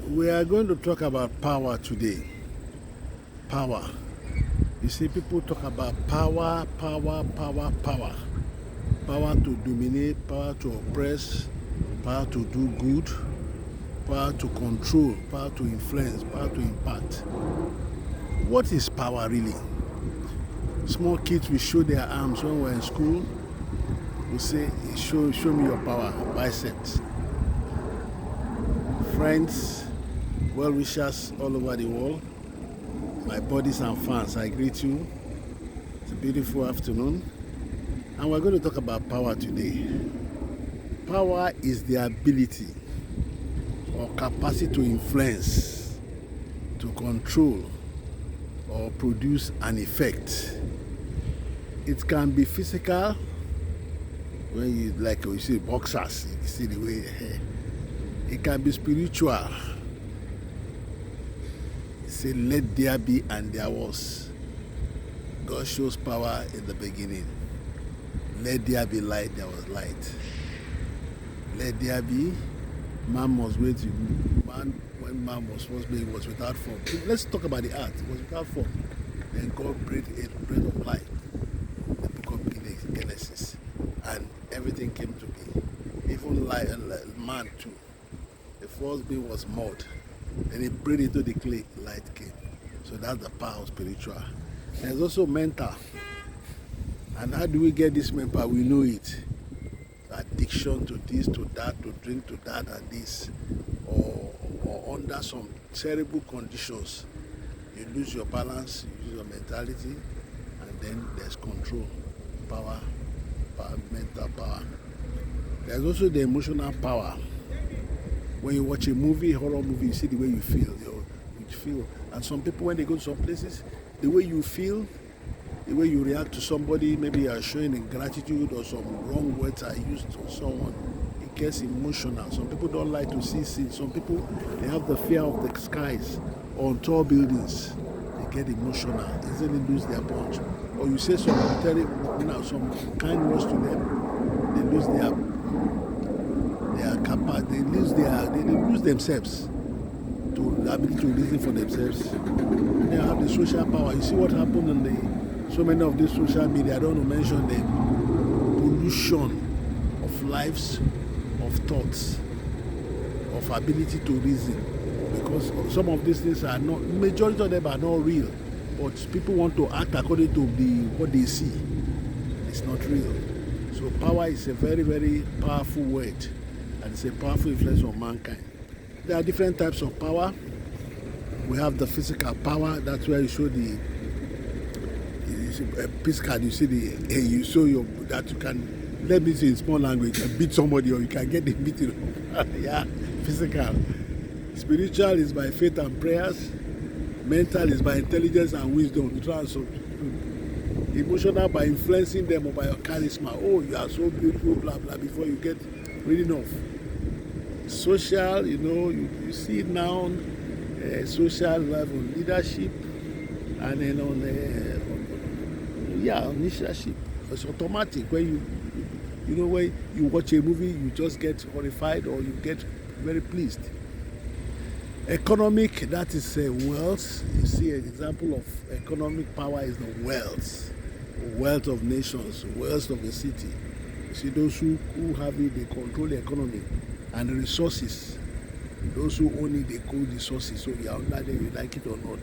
We are going to talk about power today. Power. You see, people talk about power, power, power, power. Power to dominate, power to oppress, power to do good, power to control, power to influence, power to impact. What is power really? Small kids will show their arms when we're in school. We say, show me your power, biceps. Friends, well-wishers all over the world, my buddies and fans, I greet you. It's a beautiful afternoon, and we're going to talk about power today. Power is the ability or capacity to influence, to control, or produce an effect. It can be physical, when you see boxers, you see the way. It can be spiritual. Say, let there be, and there was. God shows power in the beginning. Let there be light, there was light. Let there be. Man must wait. When man was first made, it was without form. Let's talk about the earth. It was without form. Then God breathed a breath of life. The book of Genesis. And everything came to be. Even life and man too. The first being was mud. Then he breathed into the clay, light came. So that's the power of spiritual. There's also mental. And how do we get this mental? We know it. Addiction to this, to that, to drink, to that, and this. Or under some terrible conditions, you lose your balance, you lose your mentality, and then there's control, power, mental power. There's also the emotional power. When you watch a movie, horror movie, you see the way you feel. And some people, when they go to some places, the way you feel, the way you react to somebody, maybe you are showing ingratitude or some wrong words are used to someone, it gets emotional. Some people don't like to see scenes. Some people, they have the fear of the skies or on tall buildings. They get emotional, easily lose their punch. Or you say some kind words to them, they lose their capacity, they lose themselves, to the ability to reason for themselves. They have the social power. You see what happened in so many of these social media. I don't want to mention the pollution of lives, of thoughts, of ability to reason. Because some of these things are not, majority of them are not real. But people want to act according to what they see. It's not real. So power is a very, very powerful word. And it's a powerful influence on mankind. There are different types of power. We have the physical power. That's where you show physical. You see you show that you can, let me say in small language, you can beat somebody or you can get the beating. Yeah, physical. Spiritual is by faith and prayers. Mental is by intelligence and wisdom. Emotional by influencing them or by your charisma. Oh, you are so beautiful, blah blah. Before you get reading off. Social, you see it now on social level, leadership, and then on leadership. It's automatic. When when you watch a movie, you just get horrified or you get very pleased. Economic, that is wealth. You see an example of economic power is the wealth of nations, wealth of a city. You see those who have it, they control the economy and the resources. Those who own it, they call resources. So you are under them, you like it or not.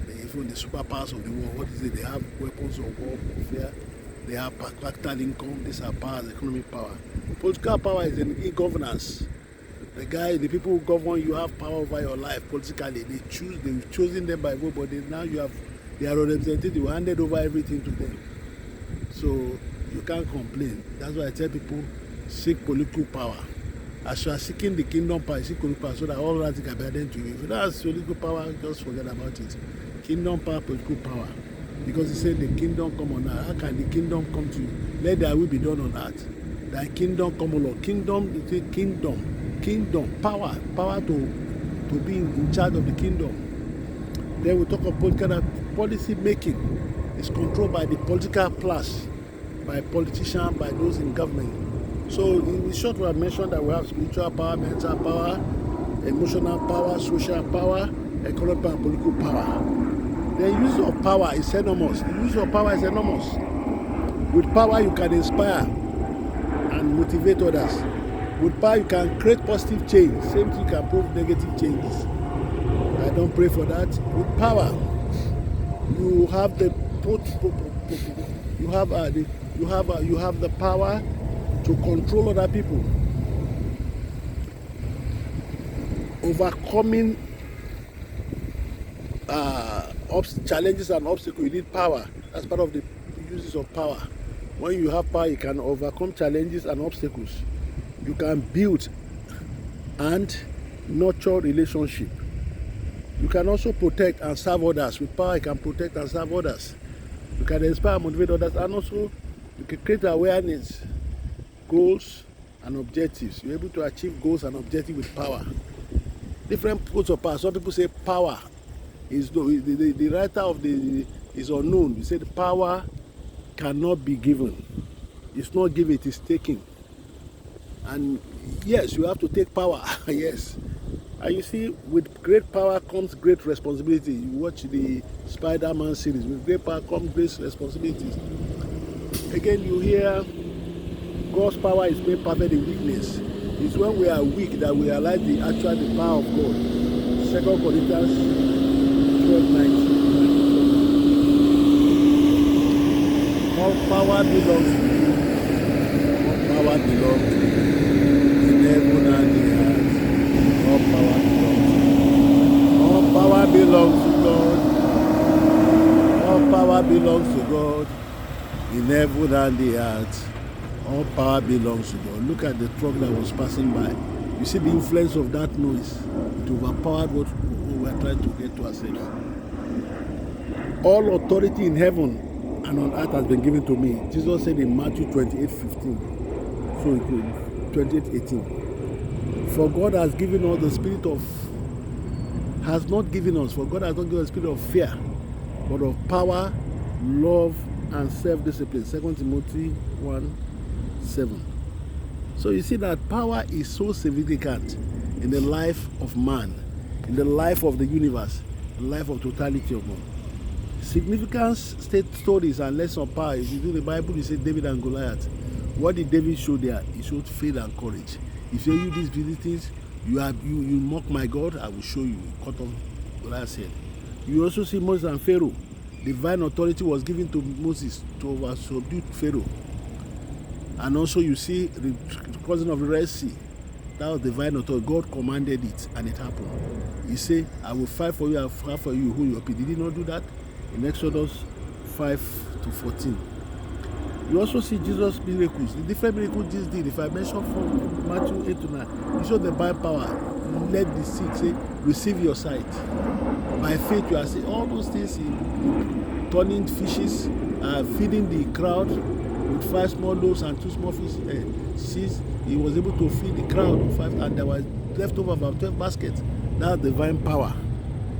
Even the superpowers of the world, what is it? They have weapons of warfare. They have fractal income. These are powers, economic power. Political power is in governance. The people who govern you have power over your life politically. They've chosen them by vote, but now they are representative. You handed over everything to them. So you can't complain. That's why I tell people, seek political power. As you are seeking the kingdom power, seek political power so that all that can be added to you. If you don't have political power, just forget about it. Kingdom power, political power. Because he said the kingdom come on earth. How can the kingdom come to you? Let thy will be done on earth. Thy kingdom come, O Lord. Kingdom, power to be in charge of the kingdom. Then we talk about policy making. It's controlled by the political class, by politicians, by those in government. So in short, we have mentioned that we have spiritual power, mental power, emotional power, social power, economic and political power. The use of power is enormous. The use of power is enormous. With power, you can inspire and motivate others. With power, you can create positive change. Same thing can prove negative changes. I don't pray for that. With power, you have the power to control other people, overcoming challenges and obstacles. You need power. That's part of the uses of power. When you have power, you can overcome challenges and obstacles. You can build and nurture relationship. You can also protect and serve others. With power, you can protect and serve others. You can inspire and motivate others, and also you can create awareness, goals, and objectives. You're able to achieve goals and objectives with power. Different codes of power. Some people say power is the writer of the is unknown. You say the power cannot be given. It's not given, it is taken. And yes, you have to take power. Yes. And you see, with great power comes great responsibility. You watch the Spider-Man series. With great power comes great responsibilities. Again, you hear God's power is made perfect in weakness. It's when we are weak that we realize the power of God. 2 Corinthians 12:19. All power belongs to you. All power belongs to you. In heaven and the earth. All power belongs to you. All power belongs to God. All power belongs to God. In heaven and the earth. All power belongs to God. Look at the truck that was passing by. You see the influence of that noise. It overpowered what we are trying to get to ourselves. All authority in heaven and on earth has been given to me. Jesus said in Matthew 28:15. So 28:18. For God has given us the spirit of has not given us, for God has not given us the spirit of fear, but of power, love, and self-discipline. 2 Timothy 1:7. So you see that power is so significant in the life of man, in the life of the universe, the life of totality of man. Significance stories and lessons of power. If you do the Bible, you see David and Goliath. What did David show there? He showed faith and courage. He said, you these things, you mock my God, I will show you. Cut off Goliath's head. You also see Moses and Pharaoh. Divine authority was given to Moses to subdue Pharaoh. And also you see the crossing of the Red Sea. That was divine authority. God commanded it and it happened. He said, I will fight for you, I will fight for you, who you up. Did he not do that? In Exodus 5-14. You also see Jesus' miracles. The different miracles Jesus did. If I mention from Matthew 8-9, he showed the by power. Let the sick say, receive your sight. By faith you are saying all those things, turning fishes, feeding the crowd with 5 small loaves and 2 small fishes. He was able to feed the crowd with 5, and there was left over about 12 baskets. That's divine power.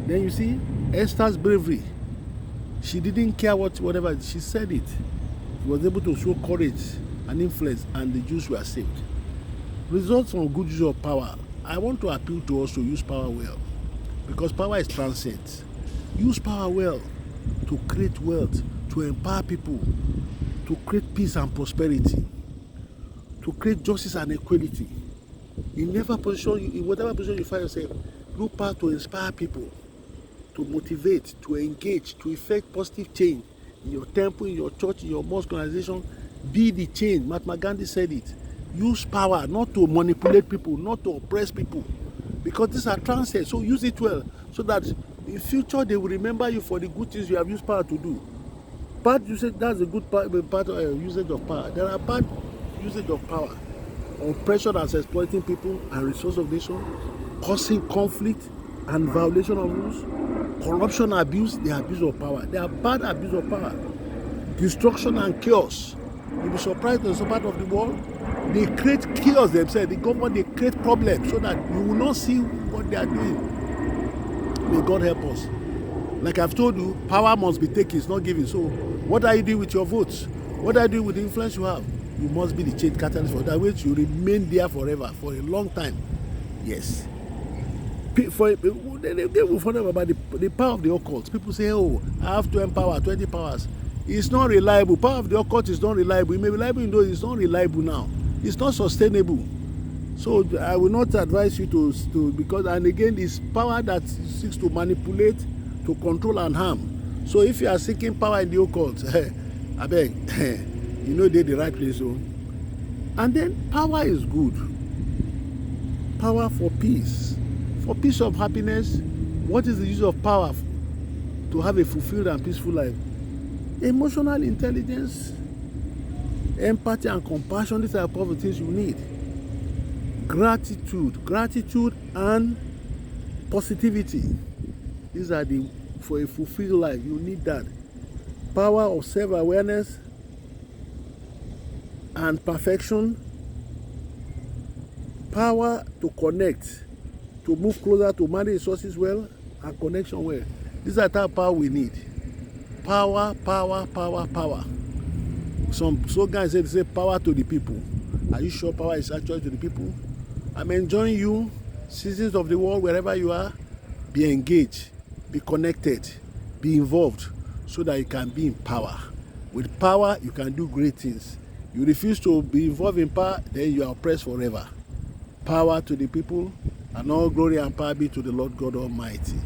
Then you see Esther's bravery. She didn't care whatever, she said it. She was able to show courage and influence, and the Jews were saved. Results from good use of power. I want to appeal to us to use power well, because power is transcendent. Use power well to create wealth, to empower people, to create peace and prosperity, to create justice and equality. In whatever position you find yourself, use power to inspire people, to motivate, to engage, to effect positive change in your temple, in your church, in your mosque organization. Be the change. Mahatma Gandhi said it. Use power not to manipulate people, not to oppress people, because these are transcendent. So use it well, so that in future they will remember you for the good things you have used power to do. Bad usage, that's a good part of usage of power. There are bad usage of power. Oppression as exploiting people and resource of nation, causing conflict and violation of rules, corruption, abuse, the abuse of power. There are bad abuse of power. Destruction and chaos. You'll be surprised in some part of the world, they create chaos themselves. The government, they create problems so that you will not see what they are doing. May God help us. Like I've told you, power must be taken, it's not given. So what are you doing with your votes? What are you doing with the influence you have? You must be the change catalyst for that, which you remain there forever, for a long time. Yes. They will find out about the power of the occult. People say, oh, I have 20 power, 20 powers. It's not reliable. Power of the occult is not reliable. It may be reliable in those, it's not reliable now. It's not sustainable. So I will not advise you to because, and again, it's power that seeks to manipulate, to control and harm. So if you are seeking power in the occult, I beg, you know they're the right place. So. And then power is good. Power for peace of happiness. What is the use of power to have a fulfilled and peaceful life? Emotional intelligence, empathy and compassion, these are the things you need. Gratitude and positivity, these are for a fulfilled life, you need that. Power of self-awareness and perfection, power to connect, to move closer, to manage resources well, and connection well. These are the type of power we need. Power. Some slogans say power to the people. Are you sure power is actually to the people? I'm enjoying you, citizens of the world, wherever you are. Be engaged, be connected, be involved, so that you can be in power. With power, you can do great things. You refuse to be involved in power, then you are oppressed forever. Power to the people, and all glory and power be to the Lord God Almighty.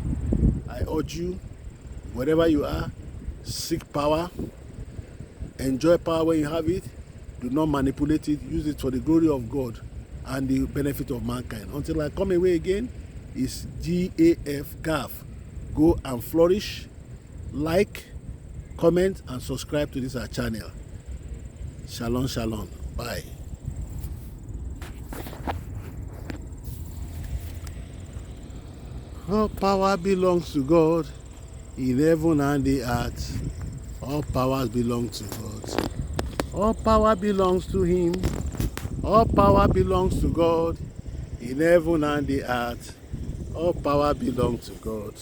I urge you, wherever you are, seek power. Enjoy power when you have it. Do not manipulate it. Use it for the glory of God and the benefit of mankind. Until I come away again, it's GAF. Go and flourish. Like, comment, and subscribe to this our channel. Shalom, shalom. Bye. All power belongs to God in heaven and the earth. All powers belong to God. All power belongs to Him. All power belongs to God in heaven and the earth. All power belongs to God.